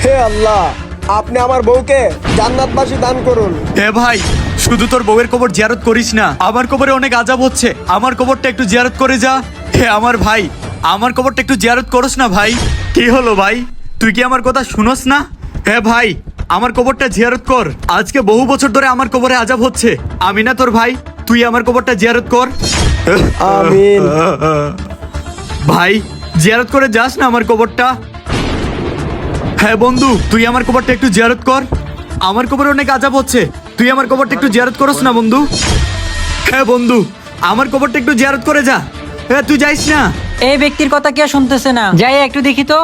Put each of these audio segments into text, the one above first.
হে আল্লাহ, আপনি আমার বউকে জান্নাতবাসী দান করুন। এ ভাই, শুধু তোর বউয়ের কবর জিয়ারত করিস না, আমার কবরে অনেক আযাব হচ্ছে, আমার কবরটা একটু জিয়ারত করে যা। হে আমার ভাই, আমার কবরটা একটু জিয়ারত করস না ভাই। কি হলো ভাই, তুই কি আমার কথা শুনস না? হে ভাই, আমার কবরটা জিয়ারত কর। আজকে বহু বছর ধরে আমার কবরে আযাব হচ্ছে। আমি না তোর ভাই, তুই আমার কবরটা জিয়ারত কর। আমিন। ভাই, জিয়ারত করে যাস না আমার কবরটা। হ্যাঁ বন্ধু, তুই আমার কবরটা একটু জিয়ারত কর। আমার কবরে অনেক আযাব হচ্ছে, তুই আমার কবরটা একটু জিয়ারত করস না বন্ধু। হ্যাঁ বন্ধু, আমার কবরটা একটু জিয়ারত করে যা। হ্যাঁ, তুই যাইস না। এই ব্যক্তির কথা কে শুনতেছে না? যাই একটু দেখি তো।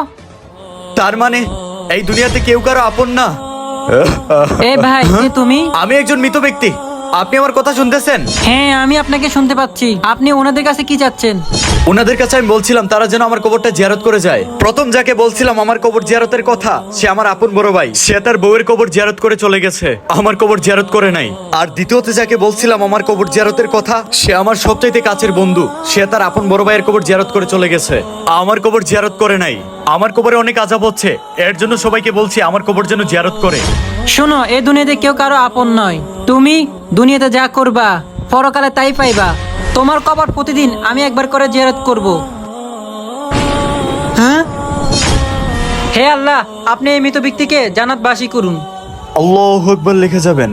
তার মানে এই দুনিয়াতে কেউ কারো আপন না। এই ভাই, কে তুমি? আমি একজন মৃত ব্যক্তি, আপনি আমার কথা শুনতেছেন? হ্যাঁ, আমি আপনাকে শুনতে পাচ্ছি। আপনি ওনাদের কাছে কি চাচ্ছেন? ওনাদের কাছে আমি বলছিলাম তারা যেন আমার কবরটা জিয়ারত করে যায়। প্রথম যাকে বলছিলাম আমার কবর জিয়ারতের কথা, সে আমার আপন বড় ভাই। সে তার বউয়ের কবর জিয়ারত করে চলে গেছে, আমার কবর জিয়ারত করে নাই। আর দ্বিতীয়তে যাকে বলছিলাম আমার কবর জিয়ারতের কথা, সে আমার সবচাইতে কাছের বন্ধু। সে তার আপন বড় ভাইয়ের কবর জিয়ারত করে চলে গেছে, আমার কবর জিয়ারত করে নাই। আমার কবরে অনেক আযাব হচ্ছে, এর জন্য সবাইকে বলছি আমার কবর যেন জিয়ারত করে। শোনো, এই দুনিয়াতে কেউ কারো আপন নয়। তুমি দুনিয়াতে যা করবা পরকালে তাই পাইবা। তোমার কবর প্রতিদিন আমি একবার করে জিয়ারত করব। হ্যাঁ, হে আল্লাহ, আপনি এই মৃত ব্যক্তিকে জান্নাতবাসী করুন। আল্লাহু আকবার লিখে যাবেন।